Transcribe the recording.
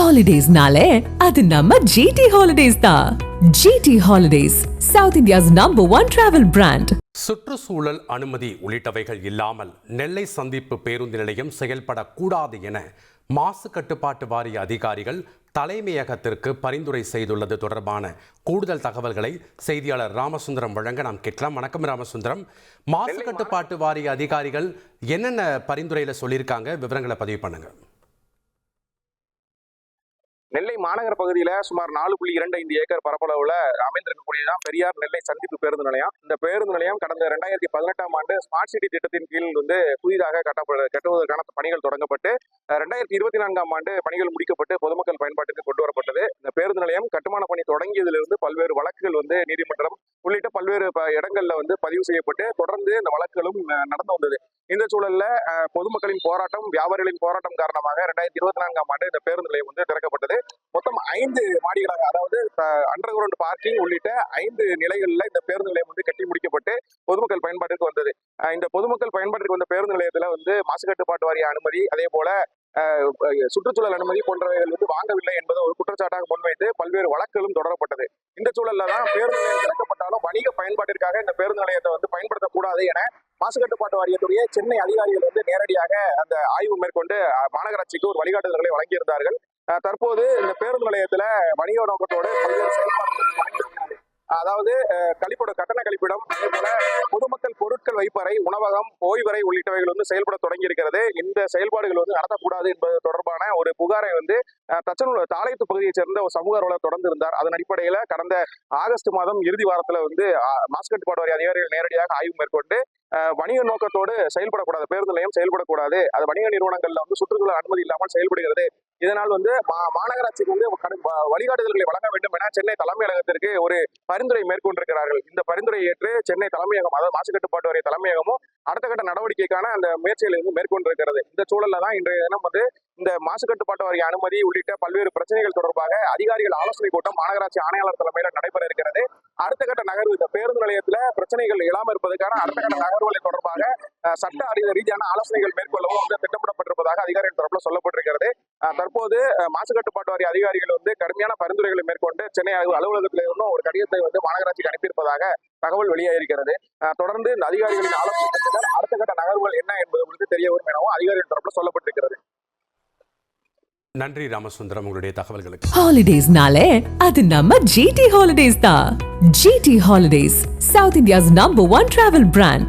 Holidays-nale, அது நம்ம GT Holidays தான். GT Holidays, South India's #1 travel brand. சுற்றுச்சூழல் அனுமதி உள்ளிட்டவைகள் இல்லாமல் நெல்லை சந்திப்பு பேருந்து நிலையம் செயல்படக்கூடாது என மாசு கட்டுப்பாட்டு வாரிய அதிகாரிகள் தலைமையகத்திற்கு பரிந்துரை செய்துள்ளது தொடர்பான கூடுதல் தகவல்களை செய்தியாளர் ராமசுந்தரம் வழங்க நாம் கேட்கலாம். வணக்கம் ராமசுந்தரம். மாசு கட்டுப்பாட்டு வாரிய அதிகாரிகள் என்னென்ன பரிந்துரையில சொல்லியிருக்காங்க, விவரங்களை பதிவு பண்ணுங்க. நெல்லை மாநகர பகுதியில சுமார் 4.25 ஏக்கர் பரப்பளவுல அமைந்திருக்கக்கூடியதான் பெரியார் நெல்லை சந்திப்பு பேருந்து நிலையம். இந்த பேருந்து நிலையம் கடந்த 2018ஆம் ஆண்டு ஸ்மார்ட் சிட்டி திட்டத்தின் கீழ் புதிதாக கட்டுவதற்கான பணிகள் தொடங்கப்பட்டு 2024ஆம் ஆண்டு பணிகள் முடிக்கப்பட்டு பொதுமக்கள் பயன்பாட்டுக்கு கொண்டு வரப்பட்டது. இந்த பேருந்து நிலையம் கட்டுமான பணி தொடங்கியதிலிருந்து பல்வேறு வழக்குகள் நீதிமன்றம் உள்ளிட்ட பல்வேறு இடங்கள்ல பதிவு செய்யப்பட்டு தொடர்ந்து இந்த வழக்குகளும் நடந்து வந்தது. இந்த சூழல்ல பொதுமக்களின் போராட்டம், வியாபாரிகளின் போராட்டம் காரணமாக 2024ஆம் ஆண்டு இந்த பேருந்து நிலையம் திறக்கப்பட்டது. மொத்தம் 5 மாடிகளாக, அதாவது அண்டர் கிரவுண்ட் பார்க்கிங் உள்ளிட்ட 5 நிலைகள்ல இந்த பேருந்து நிலையம் கட்டி முடிக்கப்பட்டு பொதுமக்கள் பயன்பாட்டுக்கு வந்தது. இந்த பொதுமக்கள் பயன்பாட்டுக்கு வந்த பேருந்து நிலையத்துல மாசு கட்டுப்பாட்டு வாரிய அனுமதி, அதே போல சுற்றுச்சூழல் அனுமதி போன்றவைகள் வாங்கவில்லை என்பதை ஒரு குற்றச்சாட்டாக முன்வைத்து பல்வேறு வழக்குகளும் தொடரப்பட்டது. இந்த சூழல்ல தான் பேருந்து நிலையம் திறக்கப்பட்டாலும் வணிக பயன்பாட்டிற்காக இந்த பேருந்து நிலையத்தை பயன்படுத்தக்கூடாது என மாசு கட்டுப்பாட்டு வாரியத்துடைய சென்னை அதிகாரிகள் நேரடியாக அந்த ஆய்வு மேற்கொண்டு மாநகராட்சிக்கு ஒரு வழிகாட்டுதல்களை வழங்கியிருந்தார்கள். தற்போது இந்த பேருந்து நிலையத்துல வணிக நோக்கத்தோடு பல்வேறு செயல்பாடுகள், அதாவது கட்டண கழிப்பிடம், அதே போல பொதுமக்கள் பொருட்கள் வைப்பறை, உணவகம், ஓய்வறை உள்ளிட்டவைகள் செயல்பட தொடங்கி இருக்கிறது. இந்த செயல்பாடுகள் நடத்தக்கூடாது என்பது தொடர்பான ஒரு புகாரை தச்சனூர் தாளையத்து பகுதியைச் சேர்ந்த ஒரு சமூக ஆர்வலர் தொடர்ந்து இருந்தார். அதன் அடிப்படையில கடந்த ஆகஸ்ட் மாதம் இறுதி வாரத்துல மாசு கட்டுப்பாட்டு வாரிய அதிகாரிகள் நேரடியாக ஆய்வு மேற்கொண்டு வணிக நோக்கத்தோடு செயல்படக்கூடாது, பேருந்து நிலையம் செயல்படக்கூடாது, அது வணிக நிறுவனங்கள்ல சுற்றுச்சூழல் அனுமதி இல்லாமல் செயல்படுகிறது. இதனால் மாநகராட்சிக்கு வழிகாட்டுதல்களை வழங்க வேண்டும் என சென்னை தலைமையகத்திற்கு ஒரு பரிந்துரை மேற்கொண்டிருக்கிறார்கள். இந்த பரிந்துரையை ஏற்று சென்னை தலைமையகம், அதாவது மாசு கட்டுப்பாட்டு வாரிய தலைமையகமும் அடுத்த கட்ட நடவடிக்கைக்கான அந்த முயற்சிகளை மேற்கொண்டிருக்கிறது. இந்த சூழல்ல தான் இன்றைய தினம் இந்த மாசு கட்டுப்பாட்டு வாரிய அனுமதி உள்ளிட்ட பல்வேறு பிரச்சனைகள் தொடர்பாக அதிகாரிகள் ஆலோசனை கூட்டம் மாநகராட்சி ஆணையாளர் தலைமையில நடைபெற இருக்கிறது. அடுத்த கட்ட நகர்வு, இந்த பேருந்து நிலையத்துல பிரச்சனைகள் இல்லாமல் இருப்பதற்கான அடுத்த கட்ட நகர்வுகளை தொடர்பாக சட்ட ரீதியான ஆலோசனைகள் மேற்கொள்ளவும் திட்டமிடப்பட்டிருப்பதாக அதிகாரிகள் தரப்புல சொல்லப்பட்டிருக்கிறது. தற்போது மாசு கட்டுப்பாட்டு வாரிய அதிகாரிகள் கடுமையான பரிந்துரைகளை மேற்கொண்டு சென்னை அலுவலகத்திலிருந்தும் ஒரு கடிதத்தை மாநகராட்சிக்கு அனுப்பியிருப்பதாக தகவல் வெளியாகிருக்கிறது. தொடர்ந்து இந்த அதிகாரிகளின் ஆலோசனை அடுத்த கட்ட நகர்வுகள் என்ன என்பது தெரிய வரும் எனவும் அதிகாரிகள் தரப்புல சொல்லப்பட்டிருக்கிறது. நன்றி ராமசுந்தரம், உங்களுடைய தகவல்களுக்கு. Holidays-nale, அது நம்ம GT Holidays தான். GT Holidays, South India's #1 travel brand.